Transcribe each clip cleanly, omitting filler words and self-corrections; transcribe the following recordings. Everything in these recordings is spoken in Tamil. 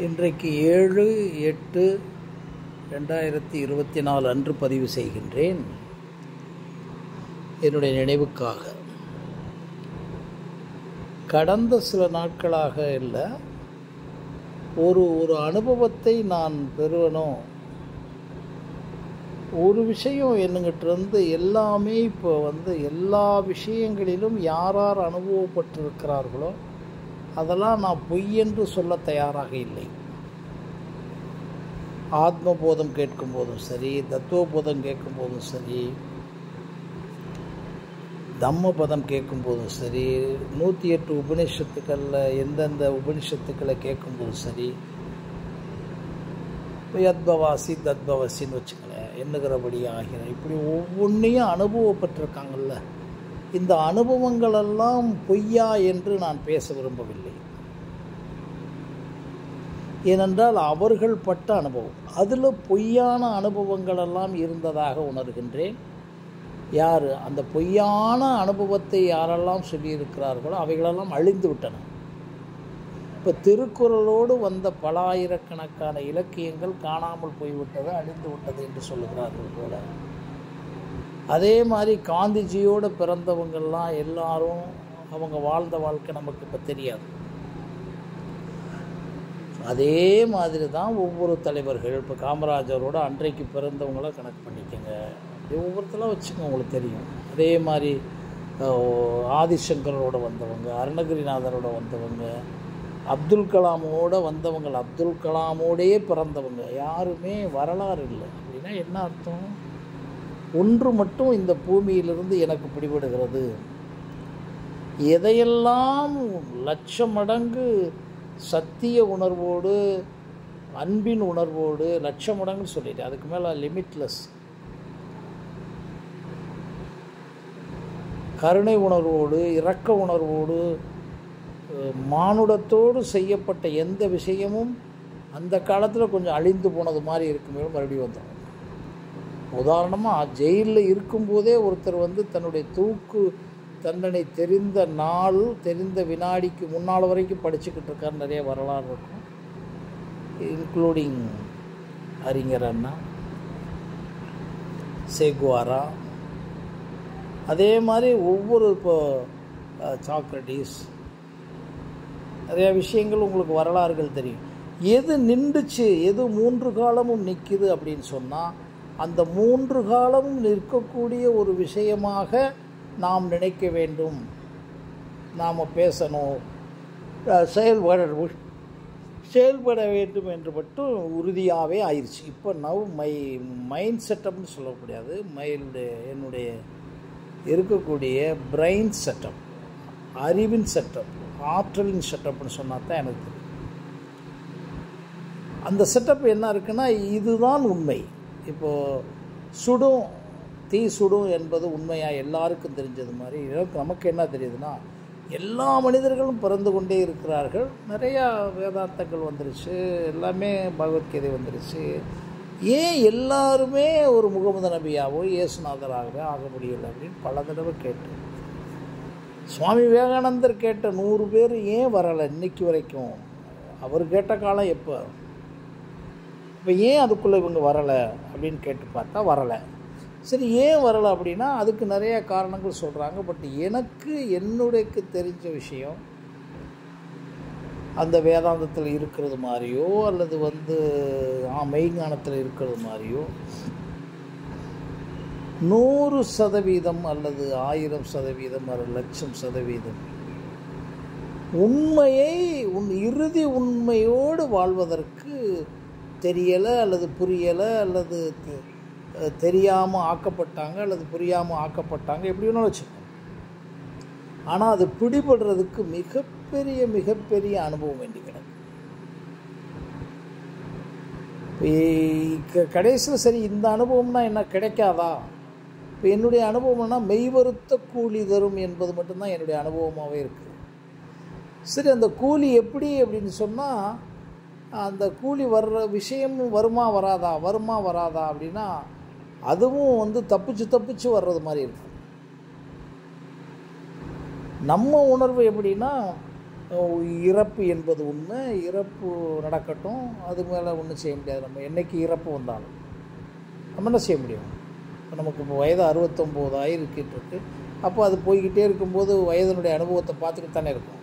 இன்றைக்கு 7/8/2024 அன்று பதிவு செய்கின்றேன். என்னுடைய நினைவுக்காக கடந்த சில நாட்களாக இல்லை, ஒரு அனுபவத்தை நான் பெறுவனும். ஒரு விஷயம் என்னங்கிட்டிருந்து எல்லாமே இப்போ எல்லா விஷயங்களிலும் யார் அனுபவப்பட்டிருக்கிறார்களோ அதெல்லாம் நான் பொய் என்று சொல்ல தயாராக இல்லை. ஆத்மபோதம் கேட்கும்போதும் சரி, தத்துவபோதம் கேட்கும்போதும் சரி, தம்மபதம் கேட்கும்போதும் சரி, 108 உபனிஷத்துக்களில் எந்தெந்த உபனிஷத்துக்களை கேட்கும்போதும் சரி, யத்பவாசி தத்பவசின்னு வச்சுக்கலேன், எண்ணுகிறபடி ஆகிற இப்படி ஒவ்வொன்றையும் அனுபவப்பட்டிருக்காங்கல்ல. இந்த அனுபவங்களெல்லாம் பொய்யா என்று நான் பேச விரும்பவில்லை. ஏனென்றால் அவர்கள் பட்ட அனுபவம், அதில் பொய்யான அனுபவங்களெல்லாம் இருந்ததாக உணர்கின்றேன். யார் அந்த பொய்யான அனுபவத்தை யாரெல்லாம் சொல்லியிருக்கிறார்களோ அவைகளெல்லாம் அழிந்து விட்டன. இப்போ திருக்குறளோடு வந்த பல ஆயிரக்கணக்கான இலக்கியங்கள் காணாமல் போய்விட்டது, அழிந்து விட்டது என்று சொல்லுகிறார்கள் போல. அதே மாதிரி காந்திஜியோடு பிறந்தவங்கள்லாம் எல்லாரும் அவங்க வாழ்ந்த வாழ்க்கை நமக்கு இப்போ தெரியாது. அதே மாதிரி தான் ஒவ்வொரு தலைவர்கள். இப்போ காமராஜரோட அன்றைக்கு பிறந்தவங்கள கணக்கு பண்ணிக்கோங்க, ஒவ்வொருத்தெல்லாம் வச்சுக்கோங்க, உங்களுக்கு தெரியும். அதே மாதிரி ஆதிசங்கரோட வந்தவங்க, அருணகிரிநாதரோட வந்தவங்க, அப்துல் கலாமோடு வந்தவங்க, அப்துல் கலாமோடையே பிறந்தவங்க யாருமே வரலாறு இல்லை. அப்படின்னா என்ன அர்த்தம்? ஒன்று மட்டும் இந்த பூமியிலிருந்து எனக்கு பிடிபடுகிறது, எதையெல்லாம் லட்சம் மடங்கு சத்திய உணர்வோடு அன்பின் உணர்வோடு, லட்சம் மடங்கு சொல்லிட்டேன், அதுக்கு மேலே லிமிட்லெஸ் கருணை உணர்வோடு, இரக்க உணர்வோடு, மானுடத்தோடு செய்யப்பட்ட எந்த விஷயமும் அந்த காலத்தில் கொஞ்சம் அழிந்து போனது மாதிரி இருக்குமே மறுபடியும் வந்துடும். உதாரணமாக ஜெயிலில் இருக்கும்போதே ஒருத்தர் தன்னுடைய தூக்கு தண்டனை தெரிந்த நாள், தெரிந்த வினாடிக்கு முன்னால் வரைக்கும் படிச்சுக்கிட்டு இருக்கார். நிறைய வரலாறு இருக்கும், இன்க்ளூடிங் அறிஞர் அண்ணா, சேகுவாரா. அதே மாதிரி ஒவ்வொரு இப்போ சாக்ரட்டிஸ், நிறைய விஷயங்கள் உங்களுக்கு வரலாறுகள் தெரியும். எது நின்றுச்சு, எது 3 காலமும் நிற்கிது அப்படின்னு சொன்னால் அந்த 3 காலமும் நிற்கக்கூடிய ஒரு விஷயமாக நாம் நினைக்க வேண்டும், நாம் பேசணும், செயல்பட வேண்டும் என்று மட்டும் உறுதியாகவே ஆயிடுச்சு. இப்போ மைண்ட் செட்டப்னு சொல்லக்கூடாது, என்னுடைய இருக்கக்கூடிய பிரெயின் செட்டப், அறிவின் செட்டப், ஆற்றலின் செட்டப்னு சொன்னால் தான் எனக்கு தெரியும். அந்த செட்டப் என்ன இருக்குன்னா, இதுதான் உண்மை. இப்போது தீ சுடும் என்பது உண்மையாக எல்லாருக்கும் தெரிஞ்சது மாதிரி நமக்கு என்ன தெரியுதுன்னா, எல்லா மனிதர்களும் பிறந்து கொண்டே இருக்கிறார்கள். நிறையா வேதாந்தங்கள் வந்துருச்சு, எல்லாமே பகவத்கீதை வந்துருச்சு. ஏன் எல்லாருமே ஒரு முகமது நபியாவோ இயேசுநாதராகவே ஆக முடியலை அப்படின்னு பல தடவை கேட்டேன். சுவாமி விவேகானந்தர் கேட்ட 100 பேர் ஏன் வரலை இன்னைக்கு வரைக்கும்? அவர் கேட்ட காலம் எப்போ? இப்போ ஏன் அதுக்குள்ளே இவங்க வரலை அப்படின்னு கேட்டு பார்த்தா வரலை. சரி, ஏன் வரலை அப்படின்னா அதுக்கு நிறைய காரணங்கள் சொல்கிறாங்க. பட் என்னுடையக்கு தெரிஞ்ச விஷயம், அந்த வேதாந்தத்தில் இருக்கிறது மாதிரியோ அல்லது மெய்ஞானத்தில் இருக்கிறது மாதிரியோ 100% அல்லது 1000% அல்லது 1,00,000% உண்மையை இறுதி உண்மையோடு வாழ்வதற்கு தெரியலை அல்லது புரியலை அல்லது தெரியாமல் ஆக்கப்பட்டாங்க அல்லது புரியாமல் ஆக்கப்பட்டாங்க, எப்படி வேணாலும் வச்சுக்கோங்க. ஆனால் அது பிடிபடுறதுக்கு மிகப்பெரிய அனுபவம் வேண்டி கிடக்கு. கடைசியில் சரி, இந்த அனுபவம்னா என்ன கிடைக்காதா? இப்போ என்னுடைய அனுபவம்னா மெய்வருத்த கூலி தரும் என்பது மட்டும்தான் என்னுடைய அனுபவமாகவே இருக்குது. சரி, அந்த கூலி எப்படி அப்படின்னு சொன்னால், அந்த கூலி வர்ற விஷயம் வருமா வராதா அப்படின்னா அதுவும் தப்பிச்சு வர்றது மாதிரி இருக்கும். நம்ம உணர்வு எப்படின்னா, இறப்பு என்பது உண்மை, இறப்பு நடக்கட்டும், அது மேலே ஒன்றும் செய்ய முடியாது. நம்ம என்றைக்கு இறப்பு வந்தாலும் நம்ம என்ன செய்ய முடியும்? இப்போ நமக்கு இப்போ வயது 69 ஆகிருக்கிட்டு இருக்கு. அப்போ அது போய்கிட்டே இருக்கும்போது வயதனுடைய அனுபவத்தை பார்த்துக்கிட்டு தானே இருக்கும்.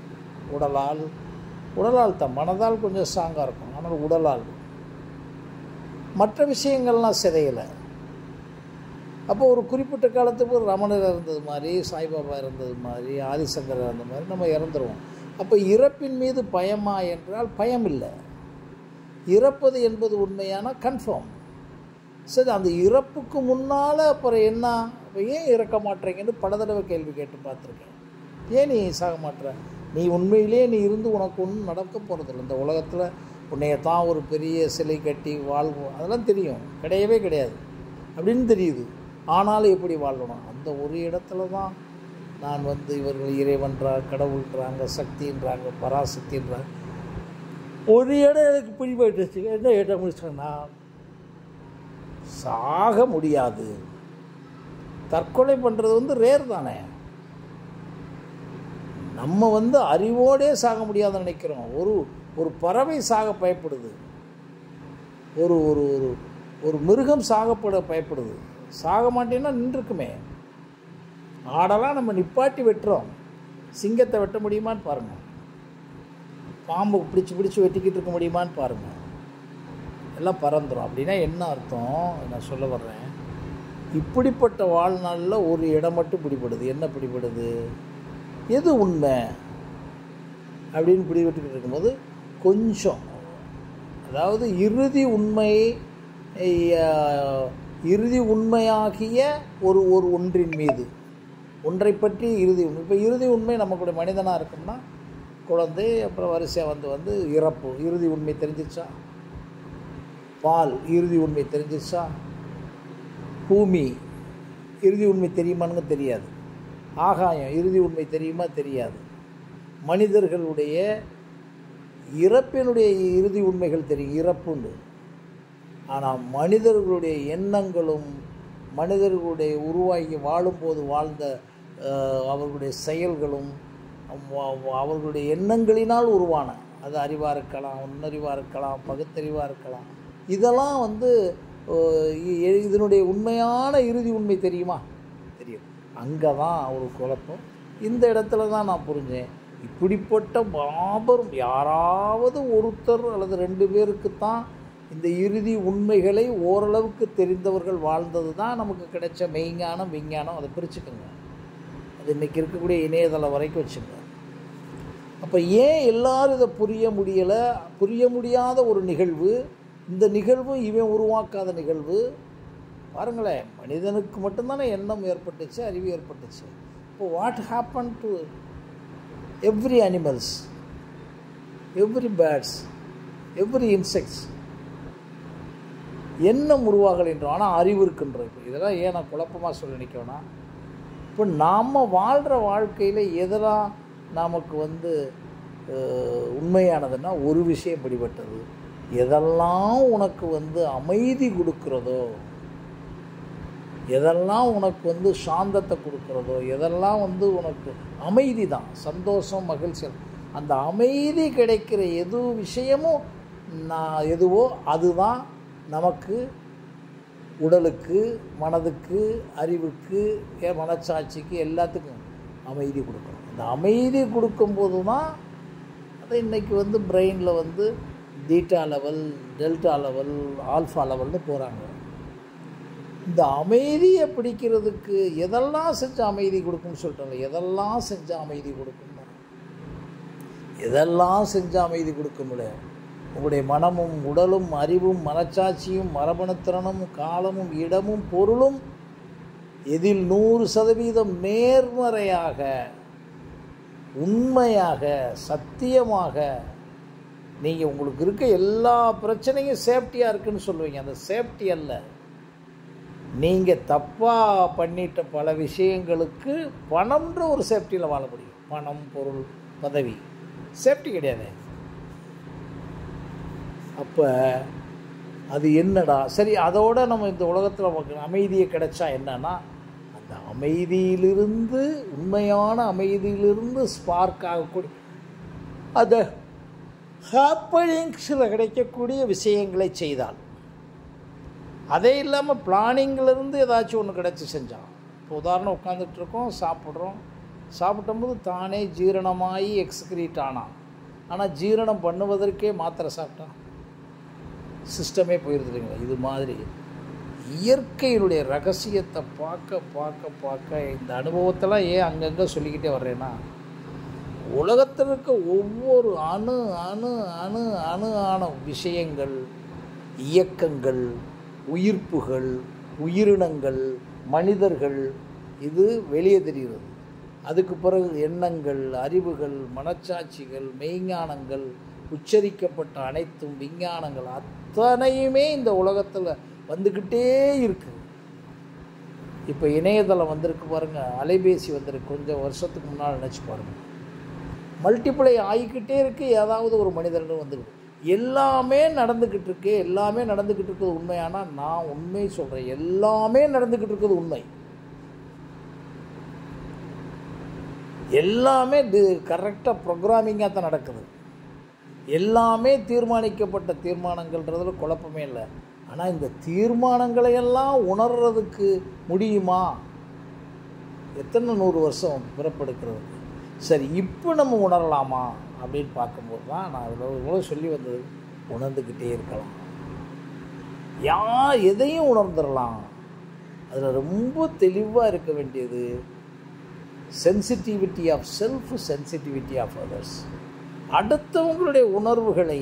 உடலால் தான், மனதால் கொஞ்சம் ஸ்ட்ராங்காக இருக்கும், ஆனால் உடலால் மற்ற விஷயங்கள்லாம் சிதையலை. அப்போ ஒரு குறிப்பிட்ட காலத்துக்கு ரமணர் இருந்தது மாதிரி, சாய்பாபா இருந்தது மாதிரி, ஆதிசங்கர் இருந்த மாதிரி நம்ம இறந்துருவோம். அப்போ இறப்பின் மீது பயமா என்றால் பயம் இல்லை. இறப்பது என்பது உண்மையான கன்ஃபார்ம். சரி, அந்த இறப்புக்கு முன்னால் அப்புறம் என்ன, இப்போ ஏன் இறக்க மாட்டேங்கன்னு பல தடவை கேள்வி கேட்டு பார்த்துருக்கேன். ஏன் நீ சாக மாட்டேற? நீ உண்மையிலே நீ இருந்து உனக்கு ஒன்றும் நடக்க போகிறதில்ல. இந்த உலகத்தில் உன்னையத்தான் ஒரு பெரிய சிலை கட்டி வாழ்வோம், அதெல்லாம் தெரியும், கிடையவே கிடையாது அப்படின்னு தெரியுது. ஆனாலும் எப்படி வாழணும்? அந்த ஒரு இடத்துல தான் நான் இவர்கள் இறைவன்றாங்க, கடவுள்ன்றாங்க, சக்தின்றாங்க, பராசக்தின்றாங்க. ஒரு இடம் எனக்கு பிடிபட்டுச்சு. என்ன இடம் முடிச்சேன்னா, சாக முடியாது. தற்கொலை பண்ணுறது ரேர் தானே. நம்ம அறிவோடே சாக முடியாதுன்னு நினைக்கிறோம். ஒரு பறவை சாக பயப்படுது, ஒரு ஒரு ஒரு மிருகம் சாகப்பட பயப்படுது. சாக மாட்டேன்னா நின்றுக்குமே. ஆடெல்லாம் நம்ம நிப்பாட்டி வெட்டுறோம், சிங்கத்தை வெட்ட முடியுமான்னு பாருங்கள். பாம்பு பிடிச்சி வெட்டிக்கிட்டு இருக்க முடியுமான்னு பாருங்கள். எல்லாம் பறந்துடும். அப்படின்னா என்ன அர்த்தம்? நான் சொல்ல வர்றேன், இப்படிப்பட்ட வாழ்நாளில் ஒரு இடம் மட்டும் பிடிபடுது. என்ன பிடிபடுது? எது உண்மை அப்படின்னு பிடிபட்டுக்கிட்டு இருக்கும்போது கொஞ்சம், அதாவது இறுதி உண்மையாகிய ஒரு ஒன்றின் மீது, ஒன்றை பற்றி இறுதி உண்மை. இப்போ இறுதி உண்மை நமக்குடைய மனிதனாக இருக்கும்னா குழந்தை, அப்புறம் வரிசையாக வந்து இறப்பு, இறுதி உண்மை தெரிஞ்சிச்சா? பால் இறுதி உண்மை தெரிஞ்சிச்சா? பூமி இறுதி உண்மை தெரியுமான்னு தெரியாது. ஆகாயம் இறுதி உண்மை தெரியுமா? தெரியாது. மனிதர்களுடைய இறப்பினுடைய இறுதி உண்மைகள் தெரியும், இறப்புண்டு. ஆனால் மனிதர்களுடைய எண்ணங்களும், மனிதர்களுடைய உருவாகி வாழும்போது வாழ்ந்த அவர்களுடைய செயல்களும், அவர்களுடைய எண்ணங்களினால் உருவான, அது அறிவாக இருக்கலாம், நுண்ணறிவாக இருக்கலாம், பகுத்தறிவாக இருக்கலாம். இதெல்லாம் இதனுடைய உண்மையான இறுதி உண்மை தெரியுமா? தெரியும். அங்கே தான் ஒரு குழப்பம். இந்த இடத்துல தான் நான் புரிஞ்சேன், இப்படிப்பட்ட மாபெரும் யாராவது ஒருத்தர் அல்லது 2 பேருக்கு தான் இந்த இறுதி உண்மைகளை ஓரளவுக்கு தெரிந்தவர்கள் வாழ்ந்தது தான் நமக்கு கிடைச்ச மெய்ஞானம், விஞ்ஞானம். அதை பிரிச்சுக்கோங்க. அது இன்றைக்கி இருக்கக்கூடிய இணையதளம் வரைக்கும் வச்சுங்க. அப்போ ஏன் எல்லாரும் இதை புரிய முடியாத ஒரு நிகழ்வு. இந்த நிகழ்வு இவன் உருவாக்காத நிகழ்வு. பாருங்களேன், மனிதனுக்கு மட்டும்தானே எண்ணம் ஏற்பட்டுச்சு, அறிவு ஏற்பட்டுச்சு. இப்போ what happen to every animals, every birds, every insects? எண்ணம் உருவாகலைன்றோம், ஆனால் அறிவு இருக்குன்றோம். இப்போ இதெல்லாம் ஏன் நான் குழப்பமாக சொல்ல நிற்கணும்னா, இப்போ நாம் வாழ்கிற வாழ்க்கையில் எதெல்லாம் நமக்கு உண்மையானதுன்னா, ஒரு விஷயம் பிடிபட்டது. எதெல்லாம் உனக்கு அமைதி கொடுக்குறதோ, எதெல்லாம் உனக்கு சாந்தத்தை கொடுக்குறதோ, எதெல்லாம் உனக்கு அமைதி தான், சந்தோஷம், மகிழ்ச்சி, அந்த அமைதி கிடைக்கிற விஷயமும் எதுவோ அதுதான் நமக்கு உடலுக்கு, மனதுக்கு, அறிவுக்கு, மனச்சாட்சிக்கு, எல்லாத்துக்கும் அமைதி கொடுக்கணும். இந்த அமைதி கொடுக்கும்போது தான் அதை இன்றைக்கி பிரெயினில் beta level, delta level, alpha லெவல்னு போகிறாங்க. இந்த அமைதியை பிடிக்கிறதுக்கு எதெல்லாம் செஞ்சால் அமைதி கொடுக்கும்னு சொல்லிட்டாங்க. எதெல்லாம் செஞ்சால் அமைதி கொடுக்கும்னா, எதெல்லாம் செஞ்சால் அமைதி கொடுக்கும்ல, உங்களுடைய மனமும், உடலும், அறிவும், மனச்சாட்சியும், மரபணுத்திறனும், காலமும், இடமும், பொருளும் இதில் 100% நேர்மறையாக, உண்மையாக, சத்தியமாக நீங்கள் உங்களுக்கு இருக்க எல்லா பிரச்சனையும் சேஃப்டியாக இருக்குன்னு சொல்லுவீங்க. அந்த சேஃப்டி அல்ல, நீங்கள் தப்பாக பண்ணிட்ட பல விஷயங்களுக்கு பணம்ன்ற ஒரு சேஃப்டியில் வாழ முடியும். பணம், பொருள், பதவி சேஃப்டி கிடையாது. அப்போ அது என்னடா? சரி, அதோடு நம்ம இந்த உலகத்தில் அமைதியை கிடைச்சா என்னன்னா, அந்த அமைதியிலிருந்து, உண்மையான அமைதியிலிருந்து ஸ்பார்க் ஆகக்கூடிய அந்த ஹாப்பனிங்ஸில் கிடைக்கக்கூடிய விஷயங்களை செய்தால், அதே இல்லாமல் பிளானிங்கிலேருந்து ஏதாச்சும் ஒன்று கிடச்சி செஞ்சான். இப்போ உதாரணம் உட்காந்துட்ருக்கோம், சாப்பிடும்போது தானே ஜீரணமாகி எக்ஸ்கிரீட் ஆனான். ஆனால் ஜீரணம் பண்ணுவதற்கே மாத்திரை சாப்பிட்டான், சிஸ்டமே போயிடுது இல்லைங்களா? இது மாதிரி இயற்கையினுடைய ரகசியத்தை பார்க்க இந்த அனுபவத்தெல்லாம் ஏன் அங்கங்கே சொல்லிக்கிட்டே வர்றேன்னா, உலகத்தில் இருக்க ஒவ்வொரு அணு அணு அணு அணு ஆன விஷயங்கள், இயக்கங்கள், உயிர்ப்புகள், உயிரினங்கள், மனிதர்கள், இது வெளியே தெரிகிறது. அதுக்கு பிறகு எண்ணங்கள், அறிவுகள், மனச்சாட்சிகள், மெய்ஞானங்கள், உச்சரிக்கப்பட்ட அனைத்தும் விஞ்ஞானங்கள் அத்தனையுமே இந்த உலகத்தில் வந்துக்கிட்டே இருக்குது. இப்போ இணையதளம் வந்திருக்கு பாருங்கள், அலைபேசி வந்திருக்கு, கொஞ்சம் வருஷத்துக்கு முன்னால் நினச்சி பாருங்கள். மல்டிப்ளை ஆகிக்கிட்டே இருக்குது. ஏதாவது ஒரு மனிதர்கள் வந்துருக்கு. எல்லாமே நடந்துக்கிட்டு இருக்கு. எல்லாமே நடந்துக்கிட்டு இருக்குது உண்மையானா, நான் உண்மை சொல்கிறேன், எல்லாமே நடந்துக்கிட்டு இருக்குது உண்மை. எல்லாமே கரெக்டாக ப்ரோக்ராமிங்காக தான் நடக்குது. எல்லாமே தீர்மானிக்கப்பட்ட தீர்மானங்கள்ன்றதுல குழப்பமே இல்லை. ஆனால் இந்த தீர்மானங்களையெல்லாம் உணர்றதுக்கு முடியுமா? எத்தனை 100 வருஷம் பிறப்பெடுக்கிறது. சரி, இப்போ நம்ம உணரலாமா அப்படின்னு பார்க்கும்போது தான் நான் இவ்வளோ சொல்லி வந்தது. உணர்ந்துக்கிட்டே இருக்கலாம், எதையும் உணர்ந்துடலாம். அதில் ரொம்ப தெளிவாக இருக்க வேண்டியது sensitivity of self, sensitivity of others. அடுத்தவங்களுடைய உணர்வுகளை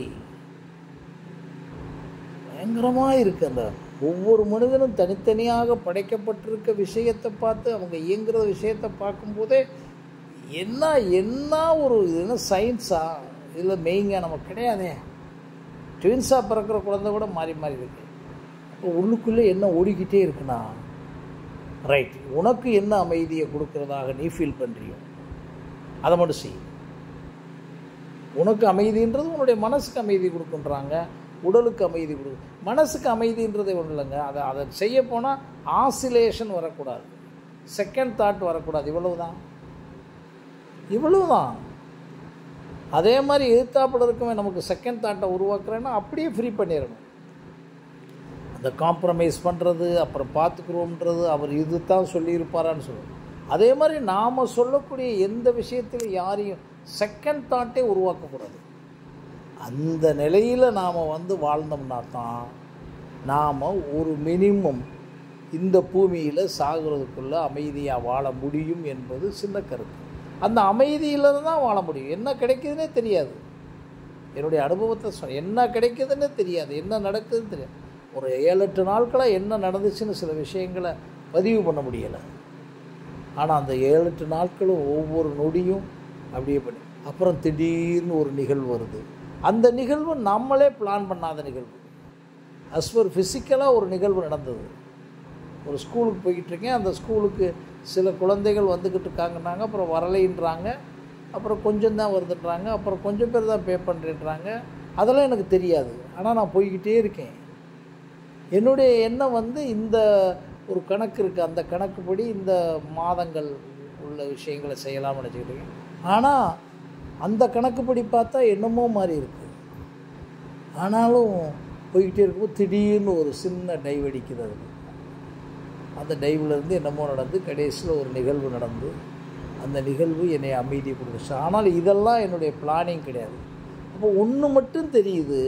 பயங்கரமாக இருக்குது. அந்த ஒவ்வொரு மனிதனும் தனித்தனியாக படைக்கப்பட்டிருக்க விஷயத்தை பார்த்து அவங்க இயங்குகிற விஷயத்தை பார்க்கும்போதே என்ன ஒரு இது என்ன சயின்ஸா, இதில் மெயிங்க நமக்கு கிடையாதே. ட்வின்ஸாக பிறக்கிற குழந்தை கூட மாறி இருக்கு. இப்போ உள்ளுக்குள்ளே என்ன ஓடிக்கிட்டே இருக்குண்ணா, ரைட், உனக்கு என்ன அமைதியை கொடுக்கறதாக நீ ஃபீல் பண்ணுறியோ அதை மட்டும் செய். உனக்கு அமைதின்றது உன்னுடைய மனசுக்கு அமைதி கொடுக்குன்றாங்க, உடலுக்கு அமைதி கொடுக்கும். மனசுக்கு அமைதின்றதே ஒன்றும் இல்லைங்க. அதை செய்ய போனால் ஆசிலேஷன் வரக்கூடாது, செகண்ட் தாட் வரக்கூடாது. இவ்வளவுதான். அதே மாதிரி எதிர்த்தாப்பில் இருக்கவே நமக்கு செகண்ட் தாட்டை உருவாக்குறேன்னா அப்படியே ஃப்ரீ பண்ணிடணும். அந்த காம்ப்ரமைஸ் பண்ணுறது, அப்புறம் பார்த்துக்குறோம்ன்றது, அவர் இது தான் சொல்லியிருப்பாரான்னு சொல்லணும். அதே மாதிரி நாம் சொல்லக்கூடிய எந்த விஷயத்தில் யாரையும் செகண்ட் தாட்டே உருவாக்கக்கூடாது. அந்த நிலையில் நாம் வாழ்ந்தோம்னா தான் நாம் ஒரு மினிமம் இந்த பூமியில் சாகிறதுக்குள்ளே அமைதியாக வாழ முடியும் என்பது சின்ன கருத்து. அந்த அமைதியில் தான் வாழ முடியும். என்ன கிடைக்குதுன்னே தெரியாது. என்னுடைய அனுபவத்தை என்ன கிடைக்குதுன்னே தெரியாது, என்ன நடக்குதுன்னு தெரியாது. ஒரு 7-8 நாட்களாக என்ன நடந்துச்சுன்னு சில விஷயங்களை பதிவு பண்ண முடியலை. ஆனால் அந்த 7-8 நாட்களும் ஒவ்வொரு நொடியும் அப்படியே பண்ணி, அப்புறம் திடீர்னு ஒரு நிகழ்வு வருது. அந்த நிகழ்வு நம்மளே பிளான் பண்ணாத நிகழ்வு. அஸ்வர் ஃபிசிக்கலாக ஒரு நிகழ்வு நடந்தது. ஒரு ஸ்கூலுக்கு போய்கிட்டுருக்கேன். அந்த ஸ்கூலுக்கு சில குழந்தைகள் வந்துக்கிட்டு இருக்காங்கன்னாங்க, அப்புறம் வரலைன்றாங்க, அப்புறம் கொஞ்சம் தான் வருதுன்றாங்க, அப்புறம் கொஞ்சம் பேர் தான் பே பண்ணுறேன்றாங்க. அதெல்லாம் எனக்கு தெரியாது. ஆனால் நான் போய்கிட்டே இருக்கேன். என்னுடைய எண்ணம் இந்த ஒரு கணக்கு இருக்குது, அந்த கணக்குப்படி இந்த மாதங்கள் உள்ள விஷயங்களை செய்யலாம்னு நினச்சிக்கிட்டு இருக்கேன். ஆனால் அந்த கணக்குப்படி பார்த்தா என்னமோ மாதிரி இருக்குது. ஆனாலும் போய்கிட்டே இருக்கும்போது திடீர்னு ஒரு சின்ன டைவ் அடிக்கிறது. அந்த டைவ்லேருந்து என்னமோ நடந்து கடைசியில் ஒரு நிகழ்வு நடந்து, அந்த நிகழ்வு என்னை அமைதி கொடுத்துச்சு. ஆனால் இதெல்லாம் என்னுடைய பிளானிங் கிடையாது. அப்போ ஒன்று மட்டும் தெரியுது,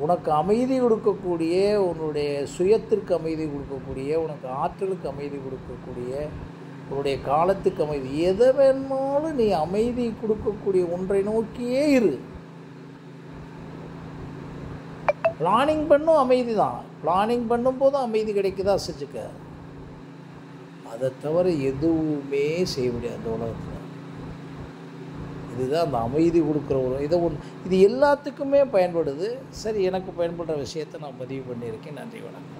உனக்கு அமைதி கொடுக்கக்கூடிய, உன்னுடைய சுயத்திற்கு அமைதி கொடுக்கக்கூடிய, உனக்கு ஆற்றலுக்கு அமைதி கொடுக்கக்கூடிய, உன்னுடைய காலத்துக்கு அமைதி, எதை வேணாலும் நீ அமைதி கொடுக்கக்கூடிய ஒன்றை நோக்கியே இரு. பிளானிங் பண்ணும் அமைதி தான். பிளானிங் பண்ணும்போதும் அமைதி கிடைக்குதா செஞ்சுக்க. அதை தவிர எதுவுமே செய்ய முடியாது அந்த உலகத்தில். இதுதான் அந்த அமைதி கொடுக்குற ஒரு இது எல்லாத்துக்குமே பயன்படுது. சரி, எனக்கு பயன்படுற விஷயத்தை நான் பதிவு பண்ணியிருக்கேன். நன்றி, வணக்கம்.